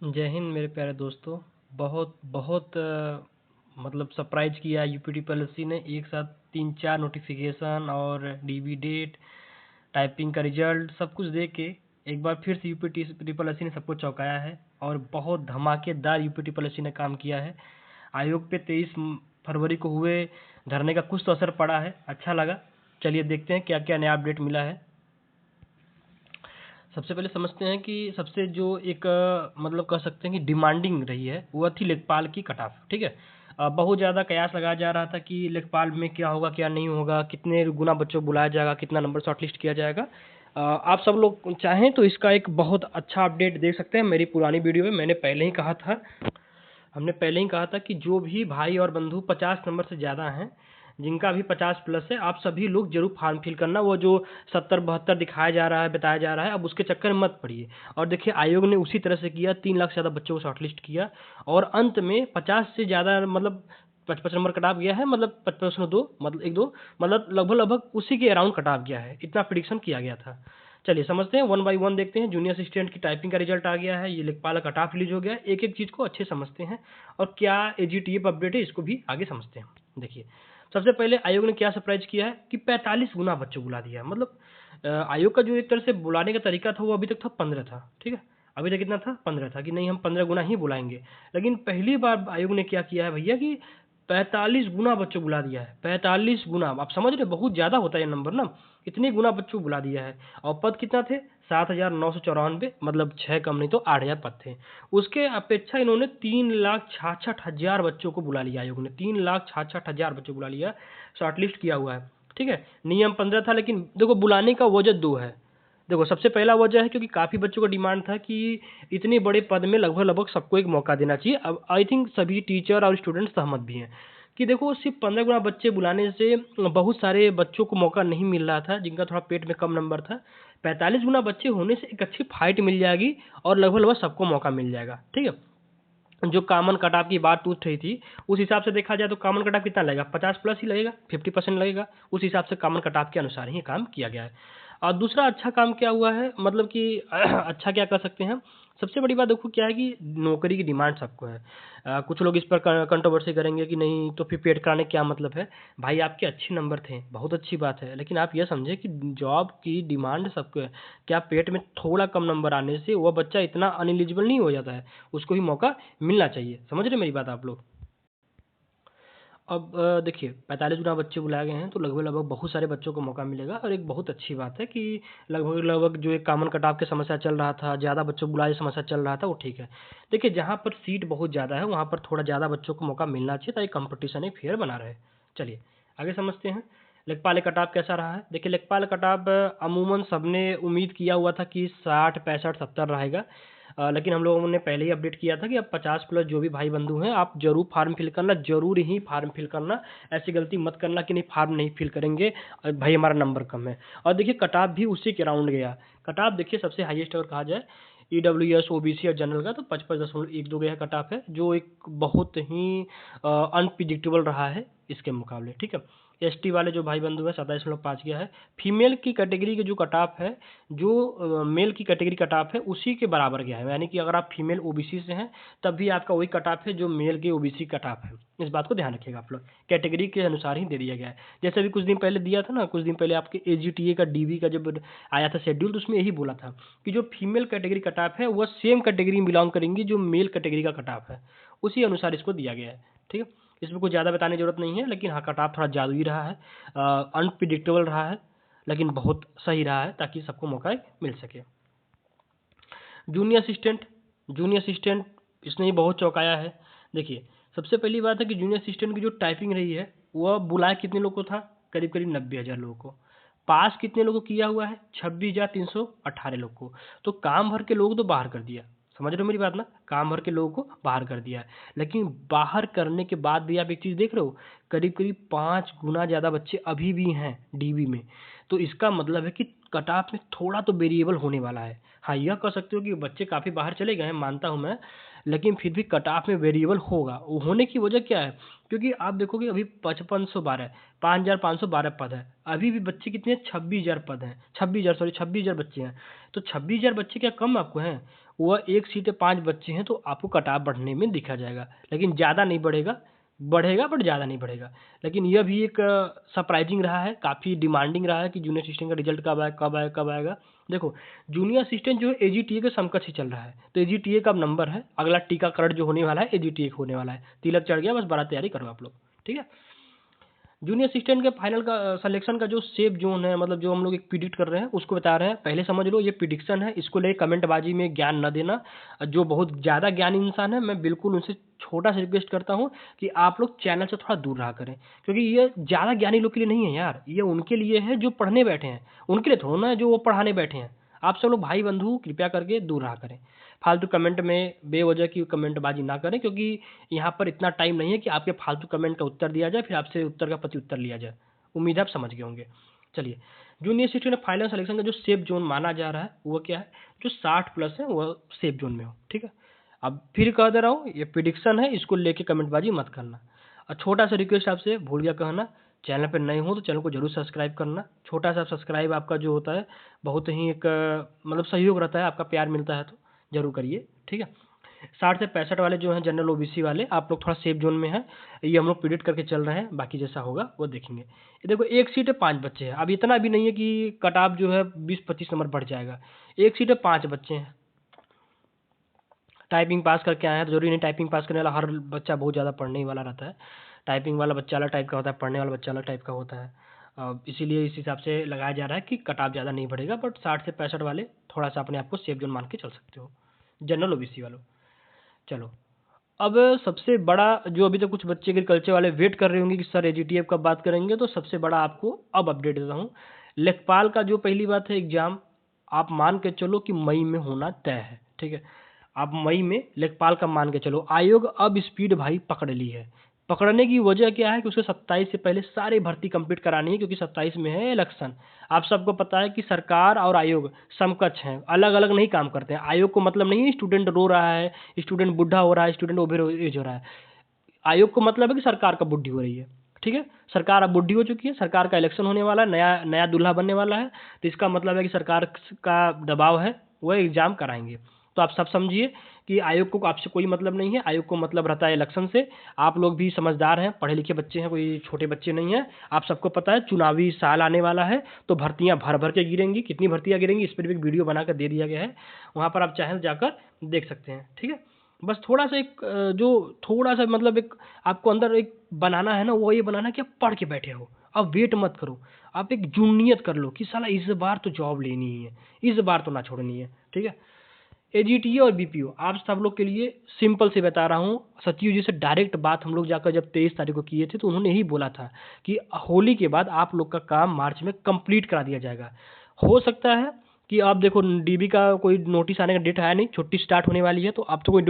जय हिंद मेरे प्यारे दोस्तों। बहुत बहुत मतलब सरप्राइज किया यूपीटी पॉलिसी ने। एक साथ 3-4 नोटिफिकेशन और डीबी डेट, टाइपिंग का रिजल्ट सब कुछ देख के एक बार फिर से यूपीटी पॉलिसी ने सबको चौंकाया है और बहुत धमाकेदार यूपीटी पॉलिसी ने काम किया है। आयोग पे 23 फरवरी को हुए धरने का कुछ तो असर पड़ा है, अच्छा लगा। चलिए देखते हैं क्या क्या नया अपडेट मिला है। सबसे पहले समझते हैं कि सबसे जो एक मतलब कह सकते हैं कि डिमांडिंग रही है वह थी लेखपाल की कट ऑफ। ठीक है, बहुत ज़्यादा कयास लगाया जा रहा था कि लेखपाल में क्या होगा क्या नहीं होगा, कितने गुना बच्चों को बुलाया जाएगा, कितना नंबर शॉर्टलिस्ट किया जाएगा। आप सब लोग चाहें तो इसका एक बहुत अच्छा अपडेट देख सकते हैं। मेरी पुरानी वीडियो में मैंने पहले ही कहा था, हमने पहले ही कहा था कि जो भी भाई और बंधु 50 नंबर से ज़्यादा हैं, जिनका भी 50 प्लस है, आप सभी लोग जरूर फॉर्म फिल करना। वो जो 70-72 दिखाया जा रहा है, बताया जा रहा है, अब उसके चक्कर में मत पड़िए। और देखिए आयोग ने उसी तरह से किया, 3 लाख से ज़्यादा बच्चों को शॉर्टलिस्ट किया और अंत में 50 से ज़्यादा मतलब 55 नंबर कट ऑफ गया है, मतलब 55.2 मतलब 1-2 मतलब लगभग लगभग उसी के अराउंड कट ऑफ गया है, इतना प्रिडिक्शन किया गया था। चलिए समझते हैं, वन बाय वन देखते हैं। जूनियर असिस्टेंट की टाइपिंग का रिजल्ट आ गया है, ये लेखपाल का कट ऑफ रिलीज हो गया है। एक एक चीज़ को अच्छे समझते हैं और क्या एजीटीए अपडेट है इसको भी आगे समझते हैं। देखिए सबसे पहले आयोग ने क्या सरप्राइज किया है कि 45 गुना बच्चों बुला दिया है। मतलब आयोग का जो एक तरह से बुलाने का तरीका था वो अभी तक था 15 था। ठीक है, अभी तक कितना था 15 था कि नहीं हम 15 गुना ही बुलाएंगे। लेकिन पहली बार आयोग ने क्या किया है भैया कि 45 गुना बच्चों बुला दिया है। 45 गुना, आप समझ रहे, बहुत ज़्यादा होता है ये नंबर ना। इतने गुना बच्चों को बुला दिया है और पद कितना थे 7,994, मतलब 6 कम नहीं तो 8,000 पद थे। उसके अपेक्षा इन्होंने 3,66,000 बच्चों को बुला लिया। आयोग ने 3,66,000 बच्चों को बुला लिया, शॉर्टलिस्ट किया हुआ है। ठीक है, नियम 15 था, लेकिन देखो बुलाने का वजह दो है। देखो सबसे पहला वजह है क्योंकि काफ़ी बच्चों का डिमांड था कि इतने बड़े पद में लगभग लगभग सबको एक मौका देना चाहिए। अब आई थिंक सभी टीचर और स्टूडेंट सहमत भी हैं कि देखो सिर्फ 15 गुना बच्चे बुलाने से बहुत सारे बच्चों को मौका नहीं मिल रहा था जिनका थोड़ा पेट में कम नंबर था। 45 गुना बच्चे होने से एक अच्छी फाइट मिल जाएगी और लगभग लगभग सबको मौका मिल जाएगा। ठीक है, जो कॉमन कट ऑफ की बात पूछ रही थी उस हिसाब से देखा जाए तो कॉमन कट ऑफ कितना लगेगा, 50 प्लस ही लगेगा, 50% लगेगा। उस हिसाब से कॉमन कट ऑफ के अनुसार ही काम किया गया है। और दूसरा अच्छा काम क्या हुआ है, मतलब कि अच्छा क्या कर सकते हैं। सबसे बड़ी बात देखो क्या है कि नौकरी की डिमांड सबको है। कुछ लोग इस पर कंट्रोवर्सी करेंगे कि नहीं तो फिर पेड कराने क्या मतलब है। भाई आपके अच्छे नंबर थे, बहुत अच्छी बात है, लेकिन आप यह समझे कि जॉब की डिमांड सबको है। क्या पेट में थोड़ा कम नंबर आने से वह बच्चा इतना अनएलिजिबल नहीं हो जाता है, उसको भी मौका मिलना चाहिए। समझ रहे मेरी बात आप लोग। अब देखिए 45 गुना बच्चे बुलाए गए हैं तो लगभग लगभग बहुत सारे बच्चों को मौका मिलेगा और एक बहुत अच्छी बात है कि लगभग लगभग जो एक कॉमन कट ऑफ की समस्या चल रहा था, ज़्यादा बच्चों को बुलाए समस्या चल रहा था, वो ठीक है। देखिए जहाँ पर सीट बहुत ज़्यादा है वहाँ पर थोड़ा ज़्यादा बच्चों को मौका मिलना चाहिए ताकि कंपटीशन एक फेयर बना रहे। चलिए आगे समझते हैं लेखपाल कट ऑफ कैसा रहा है। देखिए लेखपाल कट ऑफ अमूमन सबने उम्मीद किया हुआ था कि 60, 65, 70 रहेगा। लेकिन हम लोगों ने पहले ही अपडेट किया था कि अब 50 प्लस जो भी भाई बंधु हैं आप जरूर फार्म फिल करना, जरूर ही फार्म फिल करना। ऐसी गलती मत करना कि नहीं फार्म नहीं फिल करेंगे भाई हमारा नंबर कम है। और देखिए कट ऑफ भी उसी के राउंड गया। कट ऑफ देखिए सबसे हाईएस्ट अगर कहा जाए ईडब्ल्यूएस ओबीसी और जनरल का तो 55.12 गया कट ऑफ है, जो एक बहुत ही अनप्रिडिक्टेबल रहा है इसके मुकाबले। ठीक है, एसटी वाले जो भाई बंधु है 27.5 गया है। फीमेल की कैटेगरी के जो कट ऑफ है, जो मेल की कैटेगरी कट ऑफ है उसी के बराबर गया है। यानी कि अगर आप फीमेल ओबीसी से हैं तब भी आपका वही कट ऑफ है जो मेल के ओबीसी कट ऑफ है। इस बात को ध्यान रखिएगा आप लोग, कैटेगरी के अनुसार ही दे दिया गया है। जैसे अभी कुछ दिन पहले दिया था ना, कुछ दिन पहले आपके एजीटीए का डीबी का जब आया था शेड्यूल तो उसमें यही बोला था कि जो फीमेल कैटेगरी कट ऑफ है वह सेम कैटेगरी में बिलोंग करेंगी जो मेल कैटेगरी का कट ऑफ है, उसी अनुसार इसको दिया गया है। ठीक है, इसमें कुछ ज़्यादा बताने की जरूरत नहीं है, लेकिन हाँ कट ऑफ थोड़ा जादुई रहा है, अनप्रिडिक्टेबल रहा है, लेकिन बहुत सही रहा है ताकि सबको मौका मिल सके। जूनियर असिस्टेंट, जूनियर असिस्टेंट इसने ही बहुत चौंकाया है। देखिए सबसे पहली बात है कि जूनियर असिस्टेंट की जो टाइपिंग रही है वह बुलाया कितने लोग को था, करीब करीब 90,000 लोगों को। पास कितने लोगों को किया हुआ है, 26,318 लोग को। तो काम भर के लोग तो बाहर कर दिया। समझ रहे हो मेरी बात ना, काम भर के लोगों को बाहर कर दिया है। लेकिन बाहर करने के बाद भी आप एक चीज़ देख रहे हो, करीब करीब 5 गुना ज़्यादा बच्चे अभी भी हैं डीबी में। तो इसका मतलब है कि कट ऑफ में थोड़ा तो वेरिएबल होने वाला है। हाँ यह कह सकते हो कि बच्चे काफ़ी बाहर चले गए हैं, मानता हूँ मैं, लेकिन फिर भी कट ऑफ में वेरिएबल होगा। वो होने की वजह क्या है, क्योंकि आप देखोगे अभी 5512 5,512 पद है, अभी भी बच्चे कितने हैं, 26,000 पद हैं, 26,000 सॉरी 26,000 बच्चे हैं। तो 26,000 बच्चे क्या कम आपको हैं, वह 1 सीटें 5 बच्चे हैं तो आपको कट ऑफ बढ़ने में दिखा जाएगा, लेकिन ज़्यादा नहीं बढ़ेगा, बढ़ेगा बट ज़्यादा नहीं बढ़ेगा। लेकिन यह भी एक सरप्राइजिंग रहा है, काफ़ी डिमांडिंग रहा है कि जूनियर असिस्टेंट का रिजल्ट कब आएगा। देखो, जूनियर असिस्टेंट जो है एजीटीए के समकक्ष ही चल रहा है, तो एजीटीए का अब नंबर है, अगला टीकाकरण जो होने वाला है एजीटीए को होने वाला है। तिलक चढ़ गया, बस बड़ा तैयारी करो आप लोग, ठीक है। जूनियर असिस्टेंट के फाइनल का सिलेक्शन का जो सेफ जोन है, मतलब जो हम लोग एक प्रिडिक्ट कर रहे हैं उसको बता रहे हैं। पहले समझ लो ये प्रिडिक्शन है, इसको लेकर कमेंटबाजी में ज्ञान न देना। जो बहुत ज़्यादा ज्ञानी इंसान है मैं बिल्कुल उनसे छोटा सा रिक्वेस्ट करता हूँ कि आप लोग चैनल से थोड़ा दूर रहा करें, क्योंकि ये ज़्यादा ज्ञानी लोग के लिए नहीं है यार, ये उनके लिए है जो पढ़ने बैठे हैं, उनके लिए थोड़ा ना है जो वो पढ़ाने बैठे हैं। आप सब लोग भाई बंधु कृपया करके दूर रहा करें, फालतू कमेंट में बेवजह की कमेंटबाजी ना करें, क्योंकि यहाँ पर इतना टाइम नहीं है कि आपके फालतू कमेंट का उत्तर दिया जाए फिर आपसे उत्तर का प्रति उत्तर लिया जाए। उम्मीद है आप समझ गए होंगे। चलिए, जूनियर असिस्टेंट फाइनल सिलेक्शन का जो सेफ जोन माना जा रहा है वो क्या है, जो 60+ है वह सेफ जोन में हो, ठीक है। अब फिर कह दे रहा हूँ ये प्रिडिक्शन है, इसको लेके कमेंटबाजी मत करना। और छोटा सा रिक्वेस्ट आपसे, भूल गया कहना, चैनल पर नए हो तो चैनल को जरूर सब्सक्राइब करना। छोटा सा सब्सक्राइब आपका जो होता है बहुत ही एक मतलब सहयोग रहता है, आपका प्यार मिलता है तो जरूर करिए, ठीक है। 60 से 65 वाले जो हैं जनरल ओबीसी वाले, आप लोग थोड़ा सेफ जोन में हैं, ये हम लोग प्रिडिक्ट करके चल रहे हैं, बाकी जैसा होगा वो देखेंगे। ये देखो 1 सीट है 5 बच्चे हैं, अब इतना भी नहीं है कि कट ऑफ जो है 20-25 नंबर बढ़ जाएगा। 1 सीट है 5 बच्चे हैं, टाइपिंग पास करके आए हैं तो जरूरी नहीं टाइपिंग पास करने वाला हर बच्चा बहुत ज़्यादा पढ़ने ही वाला रहता है। टाइपिंग वाला बच्चा अलग टाइप का होता है, पढ़ने वाला बच्चा अलग टाइप का होता है। इसीलिए इस हिसाब से लगाया जा रहा है कि कट ऑफ ज़्यादा नहीं बढ़ेगा, बट 60 से 65 वाले थोड़ा सा अपने आप को सेफ जोन मान के चल सकते हो, जनरल ओबीसी वालों। चलो, अब सबसे बड़ा जो अभी तक कुछ बच्चे एग्रीकल्चर वाले वेट कर रहे होंगे कि सर एजीटीएफ कब बात करेंगे, तो सबसे बड़ा आपको अब अपडेट देता हूँ। लेखपाल का जो पहली बात है एग्जाम, आप मान के चलो कि मई में होना तय है, ठीक है। आप मई में लेखपाल का मान के चलो। आयोग अब स्पीड भाई पकड़ ली है। पकड़ने की वजह क्या है कि उसको 27 से पहले सारी भर्ती कंप्लीट करानी है, क्योंकि 27 में है इलेक्शन। आप सबको पता है कि सरकार और आयोग समकक्ष हैं, अलग अलग नहीं काम करते हैं। आयोग को मतलब नहीं है स्टूडेंट रो रहा है, स्टूडेंट बूढ़ा हो रहा है, स्टूडेंट ओवर एज हो रहा है। आयोग को मतलब है कि सरकार का बुद्धि हो रही है, ठीक है। सरकार अब बुद्धि हो चुकी है, सरकार का इलेक्शन होने वाला है, नया नया दूल्हा बनने वाला है, तो इसका मतलब है कि सरकार का दबाव है, वह एग्जाम कराएंगे। तो आप सब समझिए कि आयोग को आपसे कोई मतलब नहीं है, आयोग को मतलब रहता है इलेक्शन से। आप लोग भी समझदार हैं, पढ़े लिखे बच्चे हैं, कोई छोटे बच्चे नहीं हैं। आप सबको पता है चुनावी साल आने वाला है, तो भर्तियां भर भर के गिरेंगी। कितनी भर्तियां गिरेंगी इस पर भी एक वीडियो बनाकर दे दिया गया है, वहाँ पर आप चाहें जाकर देख सकते हैं, ठीक है। बस थोड़ा सा एक जो थोड़ा सा मतलब एक आपको अंदर एक बनाना है ना, वो ये बनाना है कि आप पढ़ के बैठे हो, अब वेट मत करो। आप एक जुनियत कर लो कि साला इस बार तो जॉब लेनी ही है, इस बार तो ना छोड़नी है, ठीक है। एजीटीए और बीपीओ आप सब लोग के लिए सिंपल से बता रहा हूँ। सचिव जी से डायरेक्ट बात हम लोग जाकर जब 23 तारीख को किए थे, तो उन्होंने यही बोला था कि होली के बाद आप लोग का काम मार्च में कंप्लीट करा दिया जाएगा। हो सकता है कि आप देखो डीबी का कोई नोटिस आने का डेट आया नहीं, छुट्टी स्टार्ट होने वाली है, तो अब तो कोई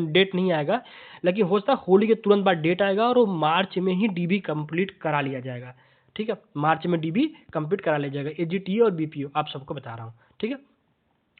डेट नहीं आएगा, लेकिन हो सकता है होली के तुरंत बाद डेट आएगा और वो मार्च में ही डीबी कंप्लीट करा लिया जाएगा, ठीक है। मार्च में डीबी कंप्लीट करा लिया जाएगा, एजीटीए और बीपीओ आप सबको बता रहा हूँ, ठीक है।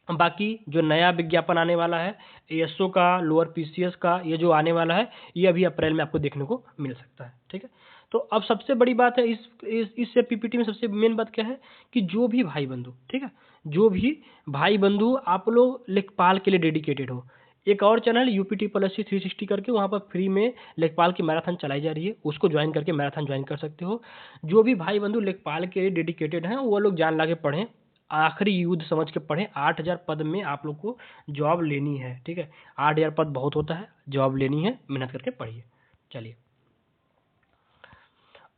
बाकी जो नया विज्ञापन आने वाला है एएसओ का, लोअर पीसीएस का, ये जो आने वाला है ये अभी अप्रैल में आपको देखने को मिल सकता है, ठीक है। तो अब सबसे बड़ी बात है इस पीपीटी में सबसे मेन बात क्या है कि जो भी भाई बंधु, ठीक है, जो भी भाई बंधु आप लोग लेखपाल के लिए डेडिकेटेड हो, एक और चैनल UP+C 360 करके वहाँ पर फ्री में लेखपाल की मैराथन चलाई जा रही है, उसको ज्वाइन करके मैराथन ज्वाइन कर सकते हो। जो भी भाई बंधु लेखपाल के लिए डेडिकेटेड हैं वो लोग जान ला के पढ़ें, आखिरी युद्ध समझ के पढ़ें। 8000 पद में आप लोग को जॉब लेनी है, ठीक है। 8000 पद बहुत होता है, जॉब लेनी है, मेहनत करके पढ़िए। चलिए,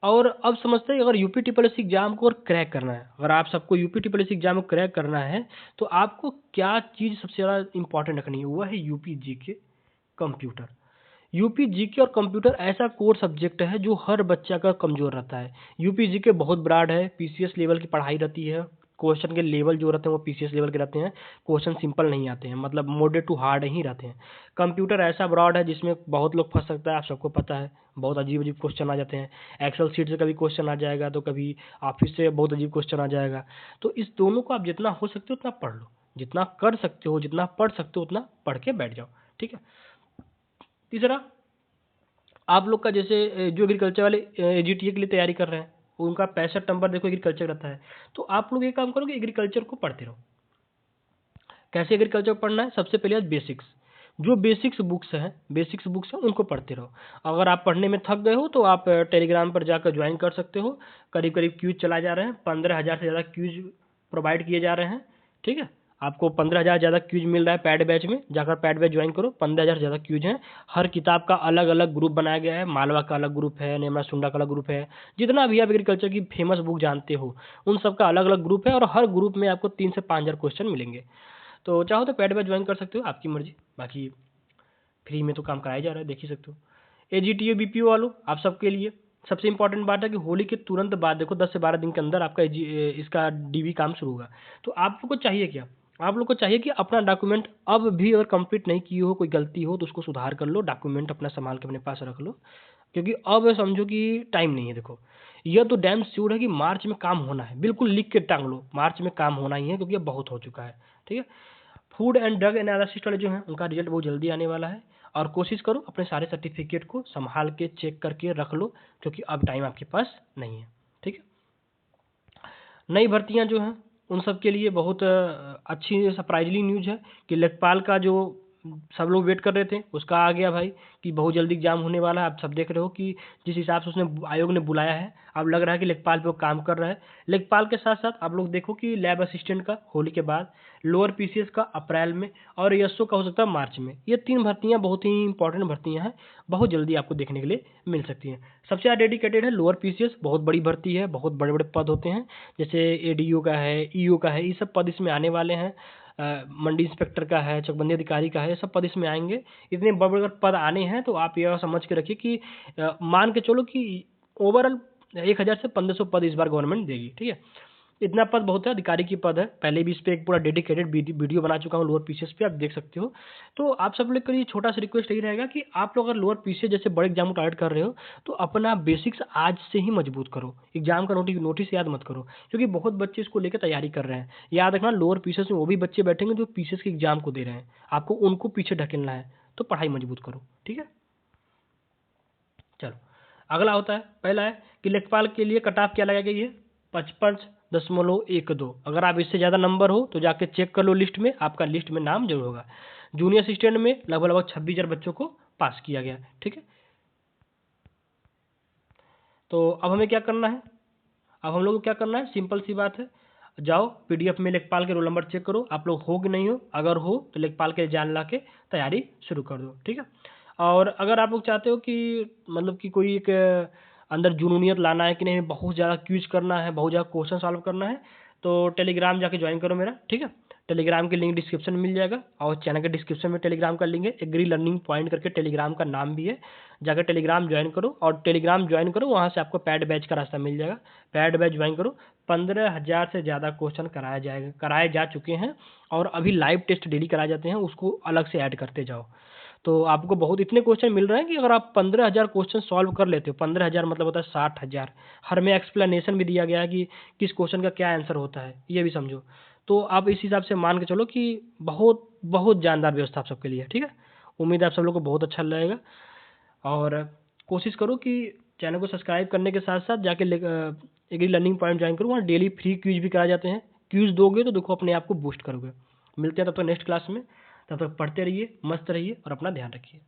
और अब समझते हैं अगर UP+C एग्जाम को और क्रैक करना है, अगर आप सबको UP+C एग्जाम को क्रैक करना है तो आपको क्या चीज़ सबसे ज़्यादा इंपॉर्टेंट रखनी है, वो है UP GK computer. UP GK और कंप्यूटर ऐसा कोर सब्जेक्ट है जो हर बच्चा का कमज़ोर रहता है। यूपी जीके बहुत ब्रॉड है, पीसीएस लेवल की पढ़ाई रहती है, क्वेश्चन के लेवल जो रहते हैं वो पीसीएस लेवल के रहते हैं, क्वेश्चन सिंपल नहीं आते हैं, मतलब मॉडरेट टू हार्ड ही रहते हैं। कंप्यूटर ऐसा ब्रॉड है जिसमें बहुत लोग फंस सकता है, आप सबको पता है, बहुत अजीब अजीब क्वेश्चन आ जाते हैं। एक्सेल सीट से कभी क्वेश्चन आ जाएगा, तो कभी ऑफिस से बहुत अजीब क्वेश्चन आ जाएगा। तो इस दोनों को आप जितना हो सकते हो उतना पढ़ लो, जितना कर सकते हो, जितना पढ़ सकते हो उतना पढ़ के बैठ जाओ, ठीक है। तीसरा, आप लोग का जैसे जो एग्रीकल्चर वाले एजीटीए के लिए तैयारी कर रहे हैं, उनका 65 नंबर देखो एग्रीकल्चर रहता है, तो आप लोग ये काम करो कि एग्रीकल्चर को पढ़ते रहो। कैसे एग्रीकल्चर पढ़ना है? सबसे पहले बेसिक्स, जो बेसिक्स बुक्स हैं उनको पढ़ते रहो। अगर आप पढ़ने में थक गए हो तो आप टेलीग्राम पर जाकर ज्वाइन कर सकते हो। करीब करीब क्यूज चला जा रहे हैं, 15,000 से ज़्यादा क्यूज प्रोवाइड किए जा रहे हैं। ठीक है, आपको 15,000 ज़्यादा क्यूज मिल रहा है पैड बैच में, जाकर पैड बैच ज्वाइन करो। 15,000 ज़्यादा क्यूज हैं। हर किताब का अलग अलग ग्रुप बनाया गया है। मालवा का अलग ग्रुप है, नेमरा सुंडा का अलग ग्रुप है। जितना भी आप एग्रीकल्चर की फेमस बुक जानते हो उन सब का अलग अलग ग्रुप है, और हर ग्रुप में आपको 3 से 5,000 क्वेश्चन मिलेंगे। तो चाहो तो पैड बैच ज्वाइन कर सकते हो, आपकी मर्जी। बाकी फ्री में तो काम कराया जा रहा है, देख ही सकते हो। एजीटीओ बीपीओ वालों, आप सबके लिए सबसे इंपॉर्टेंट बात है कि होली के तुरंत बाद देखो 10 से 12 दिन के अंदर आपका इसका डीवी काम शुरू होगा। तो आप लोग को चाहिए क्या? आप लोग को चाहिए कि अपना डॉक्यूमेंट अब भी अगर कंप्लीट नहीं किए हो, कोई गलती हो तो उसको सुधार कर लो, डॉक्यूमेंट अपना संभाल के अपने पास रख लो, क्योंकि अब समझो कि टाइम नहीं है। देखो, यह तो डैम श्योर है कि मार्च में काम होना है, बिल्कुल लिख के टांग लो, मार्च में काम होना ही है, क्योंकि अब बहुत हो चुका है। ठीक है, फूड एंड ड्रग एनालिसिस वाले जो हैं उनका रिजल्ट बहुत जल्दी आने वाला है, और कोशिश करो अपने सारे सर्टिफिकेट को संभाल के चेक करके रख लो, क्योंकि अब टाइम आपके पास नहीं है। ठीक है, नई भर्तियां जो हैं उन सब के लिए बहुत अच्छी सरप्राइजली न्यूज़ है कि लेखपाल का जो सब लोग वेट कर रहे थे उसका आ गया भाई, कि बहुत जल्दी एग्जाम होने वाला है। आप सब देख रहे हो कि जिस हिसाब से उसने आयोग ने बुलाया है, अब लग रहा है कि लेखपाल पे वो काम कर रहा है। लेखपाल के साथ साथ आप लोग देखो कि लैब असिस्टेंट का होली के बाद, लोअर पीसीएस का अप्रैल में, और एसओ का हो सकता है मार्च में। ये 3 भर्तियां बहुत ही इंपॉर्टेंट भर्तियां हैं, बहुत जल्दी आपको देखने के लिए मिल सकती हैं। सबसे ज़्यादा डेडिकेटेड है लोअर पीसीएस, बहुत बड़ी भर्ती है, बहुत बड़े बड़े पद होते हैं, जैसे एडीओ का है, ईओ का है, ये सब पद इसमें आने वाले हैं। मंडी इंस्पेक्टर का है, चकबंदी अधिकारी का है, ये सब पद इसमें आएंगे। इतने बड़े बड़े पद आने हैं, तो आप यह समझ के रखिए कि मान के चलो कि ओवरऑल 1,000 से 1,500 पद इस बार गवर्नमेंट देगी। ठीक है, इतना पद बहुत है, अधिकारी की पद है। पहले भी इस पे एक पूरा डेडिकेटेड वीडियो बना चुका हूँ लोअर पीसीएस पे, आप देख सकते हो। तो आप सब लोग के लिए छोटा सा रिक्वेस्ट यही रहेगा कि आप लोग अगर लोअर पीसीएस जैसे बड़े एग्जाम को टारगेट कर रहे हो तो अपना बेसिक्स आज से ही मजबूत करो। एग्जाम का नोटिस याद मत करो, क्योंकि बहुत बच्चे इसको लेकर तैयारी कर रहे हैं। याद रखना, लोअर पीसीएस में वो भी बच्चे बैठेंगे जो पीसीएस के एग्जाम को दे रहे हैं, आपको उनको पीछे ढकेलना है, तो पढ़ाई मजबूत करो। ठीक है, चलो अगला होता है, पहला है कि लेखपाल के लिए कट ऑफ क्या लगाई गई है? 55.12। अगर आप इससे ज़्यादा नंबर हो तो जाके चेक कर लो लिस्ट में, आपका लिस्ट में नाम जरूर होगा। जूनियर असिस्टेंट में लगभग 26,000 बच्चों को पास किया गया। ठीक है, तो अब हमें क्या करना है? अब हम लोग को क्या करना है? सिंपल सी बात है, जाओ पीडीएफ में लेखपाल के रोल नंबर चेक करो, आप लोग हो कि नहीं हो। अगर हो तो लेखपाल के जान ला के तैयारी शुरू कर दो। ठीक है, और अगर आप लोग चाहते हो कि मतलब कि कोई एक अंदर जुनूनियत लाना है कि नहीं, बहुत ज़्यादा क्यूज करना है, बहुत ज़्यादा क्वेश्चन सॉल्व करना है, तो टेलीग्राम जाके ज्वाइन करो मेरा। ठीक है, टेलीग्राम की लिंक डिस्क्रिप्शन में मिल जाएगा, और चैनल के डिस्क्रिप्शन में टेलीग्राम का लिंक है। एग्री लर्निंग पॉइंट करके टेलीग्राम का नाम भी है, जाकर टेलीग्राम ज्वाइन करो, और टेलीग्राम ज्वाइन करो, वहाँ से आपको पैड बैच का रास्ता मिल जाएगा। पैड बैच ज्वाइन करो। 15,000 से ज़्यादा क्वेश्चन कराए जा चुके हैं, और अभी लाइव टेस्ट डेली कराए जाते हैं, उसको अलग से ऐड करते जाओ। तो आपको बहुत इतने क्वेश्चन मिल रहे हैं कि अगर आप 15,000 क्वेश्चन सॉल्व कर लेते हो, 15,000 मतलब होता है 60,000, हर में एक्सप्लेनेशन भी दिया गया है कि किस क्वेश्चन का क्या आंसर होता है, ये भी समझो। तो आप इस हिसाब से मान के चलो कि बहुत बहुत जानदार व्यवस्था आप सबके लिए है। ठीक है, उम्मीद है आप सब लोग को बहुत अच्छा लगेगा, और कोशिश करो कि चैनल को सब्सक्राइब करने के साथ साथ जाके एग्री लर्निंग पॉइंट ज्वाइन करो, वहाँ डेली फ्री क्यूज भी कराए जाते हैं। क्यूज दोगे तो देखो अपने आप को बूस्ट करोगे। मिलते हैं तब तक नेक्स्ट क्लास में, तब तक पढ़ते रहिए, मस्त रहिए और अपना ध्यान रखिए।